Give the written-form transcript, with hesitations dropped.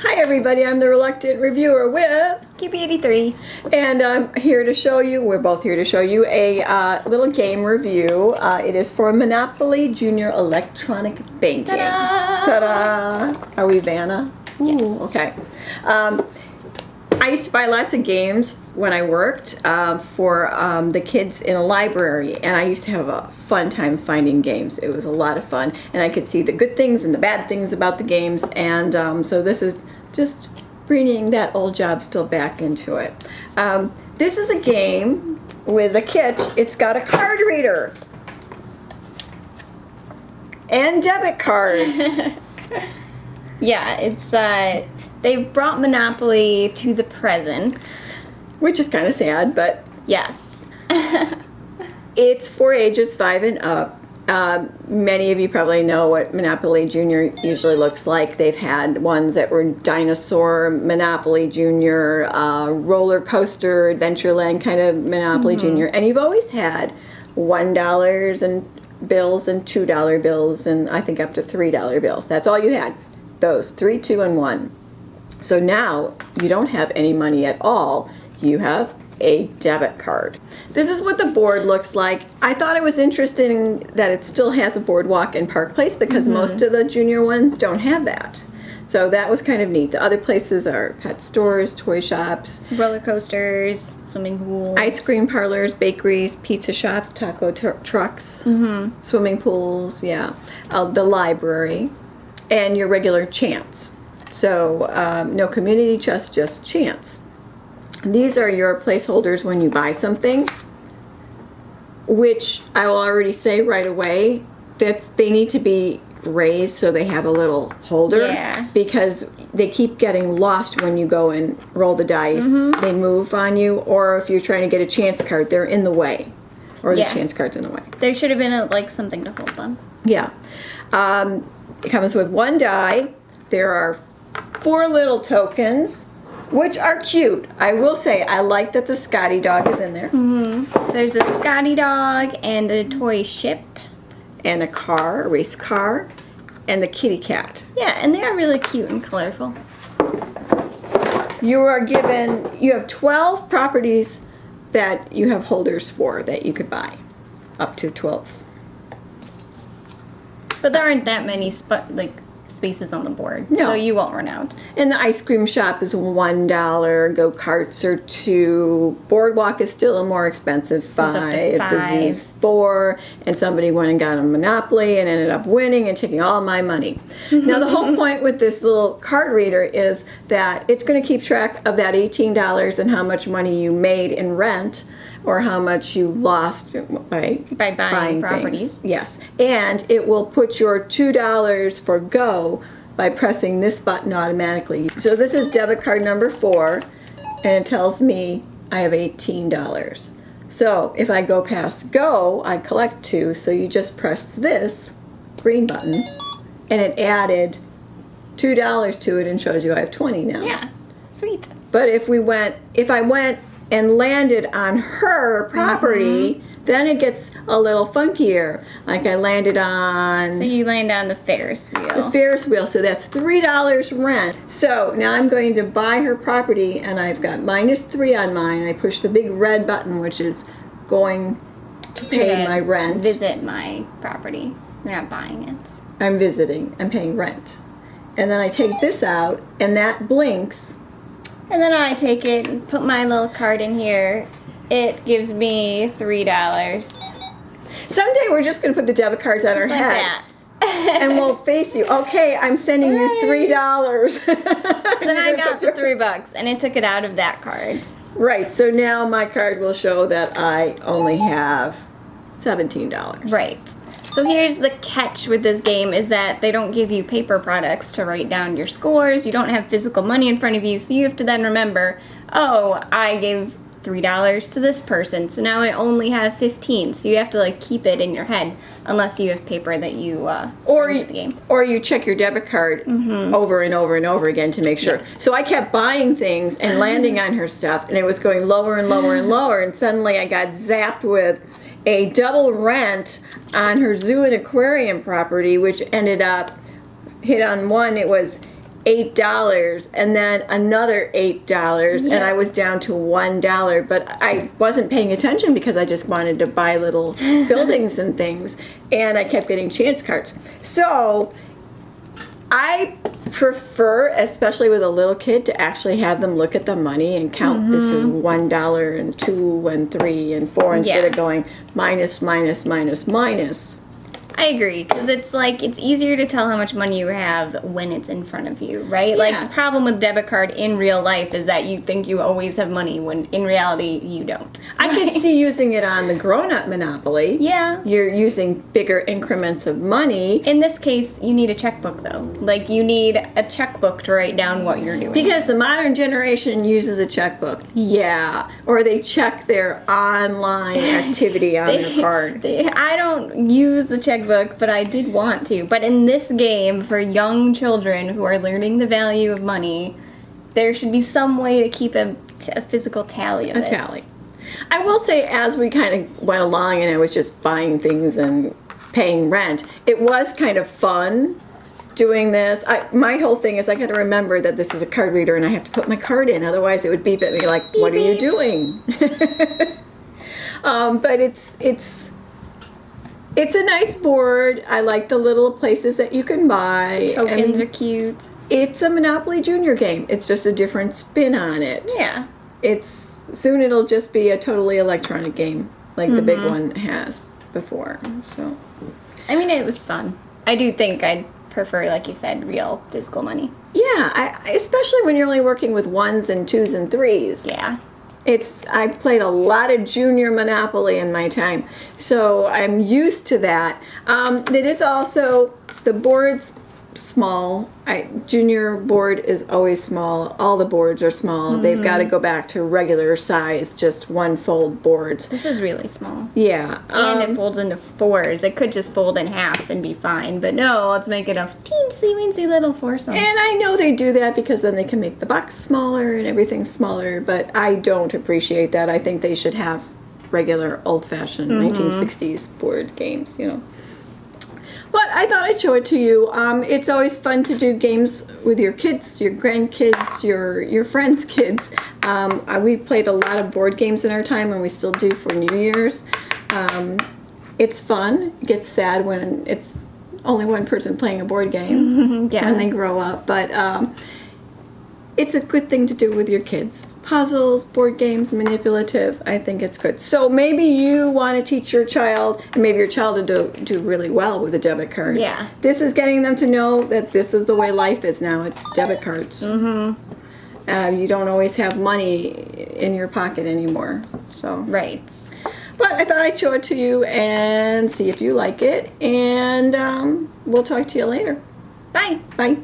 Hi everybody, I'm the Reluctant Reviewer with Kewpie83. and I'm here to show you, we're both here to show you a little game review. It is for Monopoly Junior Electronic Banking. Ta-da! Ta-da! Are we Vanna? Yes. Ooh, okay. I used to buy lots of games when I worked for the kids in a library, and I used to have a fun time finding games. It was a lot of fun, and I could see the good things and the bad things about the games, and so this is just bringing that old job still back into it. This is a game with a catch. It's got a card reader and debit cards. Yeah, it's they've brought Monopoly to the present. Which is kind of sad, but Yes. it's for ages 5 and up. Many of you probably know what Monopoly Junior usually looks like. They've had ones that were Dinosaur, Monopoly Junior, Roller Coaster, Adventureland kind of Monopoly Junior. And you've always had $1 and bills and $2 bills and I think up to $3 bills. That's all you had. Those 3, 2, and 1. So now you don't have any money at all. You have a debit card. This is what the board looks like. I thought it was interesting that it still has a boardwalk and park place because most of the junior ones don't have that. So that was kind of neat. The other places are pet stores, toy shops, Roller coasters, swimming pools. ice cream parlors, bakeries, pizza shops, taco trucks, swimming pools, the library, and your regular chance. So no community chest, just chance. These are your placeholders when you buy something, which I will already say right away that they need to be raised so they have a little holder. Yeah. Because they keep getting lost when you go and roll the dice. They move on you, or if you're trying to get a chance card, they're in the way. Or the chance card's in the way. There should have been like something to hold them. Yeah. It comes with 1 die. There are 4 little tokens, which are cute. I will say, I like that the Scotty dog is in there. There's a Scotty dog and a toy ship. And a car, a race car, and the kitty cat. Yeah, and they are really cute and colorful. You have 12 properties that you have holders for that you could buy. Up to 12. But there aren't that many spaces on the board, No. so you won't run out. And the ice cream shop is $1. Go-karts are $2. Boardwalk is still a more expensive, $5. up to The zoo's $4. And somebody went and got a Monopoly and ended up winning and taking all my money. Now the whole point with this little card reader is that it's going to keep track of that $18 and how much money you made in rent or how much you lost by buying properties. Things. Yes. And it will put your $2 for go by pressing this button automatically. So this is debit card number 4, and it tells me I have $18. So if I go past go, I collect 2, so you just press this green button, and it added $2 to it and shows you I have 20 now. Yeah, sweet. But if I went and landed on her property, then it gets a little funkier. Like I landed on So you land on the Ferris wheel. the Ferris wheel, so that's $3 rent. So now I'm going to buy her property, and I've got -3 on mine. I push the big red button, which is going to pay my rent. Visit my property. You're not buying it. I'm visiting. I'm paying rent. And then I take this out, and that blinks. And then I take it and put my little card in here. It gives me $3. Someday we're just going to put the debit cards on our Like head. that. And we'll face you. Okay, I'm sending you $3. Then I got the $3, and it took it out of that card. Right, so now my card will show that I only have $17. Right. So here's the catch with this game is that they don't give you paper products to write down your scores. You don't have physical money in front of you, so you have to then remember, oh, I gave $3 to this person, so now I only have 15. So you have to keep it in your head unless you have paper that you the game. Or you check your debit card over and over and over again to make sure. Yes. So I kept buying things and landing on her stuff, and it was going lower and lower and lower, and suddenly I got zapped with a double rent on her zoo and aquarium property, which ended up hit on one. It was $8 and then another $8 and I was down to $1, but I wasn't paying attention because I just wanted to buy little buildings and things, and I kept getting chance cards. So I prefer, especially with a little kid, to actually have them look at the money and count this is $1 and 2 and 3 and 4 instead of going minus, minus, minus, minus. I agree, because it's like, it's easier to tell how much money you have when it's in front of you, right? Yeah. Like, the problem with debit card in real life is that you think you always have money when in reality you don't. I could see using it on the grown-up Monopoly. Yeah. You're using bigger increments of money. In this case, you need a checkbook, though. Like, you need a checkbook to write down what you're doing. Because the modern generation uses a checkbook. Yeah. Or they check their online activity on their card. I don't use the checkbook, but I did want to. But in this game, for young children who are learning the value of money, there should be some way to keep a physical tally of it. A tally. I will say, as we kind of went along and I was just buying things and paying rent, it was kind of fun doing this. My whole thing is I got to remember that this is a card reader and I have to put my card in, otherwise it would beep at me like, what are you doing? But it's a nice board. I like the little places that you can buy. Tokens are cute. It's a Monopoly Junior game. It's just a different spin on it. Yeah. Soon it'll just be a totally electronic game like the big one has before. So, I mean, it was fun. I do think I'd prefer, like you said, real physical money. yeah, especially when you're only working with 1s and 2s and 3s. Yeah. I played a lot of junior Monopoly in my time, so I'm used to that. It is also, the board's small. Junior board is always small. All the boards are small. They've got to go back to regular size, just one fold boards. This is really small. Yeah. And it folds into 4s. It could just fold in half and be fine, but no, let's make it a teensy-weensy little foursome. And I know they do that because then they can make the box smaller and everything smaller, but I don't appreciate that. I think they should have regular old-fashioned 1960s board games, you know. But I thought I'd show it to you. It's always fun to do games with your kids, your grandkids, your friends' kids. We played a lot of board games in our time, and we still do for New Year's. It's fun. It gets sad when it's only one person playing a board game when they grow up. But it's a good thing to do with your kids. Puzzles, board games, manipulatives, I think it's good. So maybe you want to teach your child, and maybe your child will do really well with a debit card. Yeah. This is getting them to know that this is the way life is now. It's debit cards. Mm-hmm. You don't always have money in your pocket anymore. So. Right. But I thought I'd show it to you and see if you like it. And we'll talk to you later. Bye. Bye.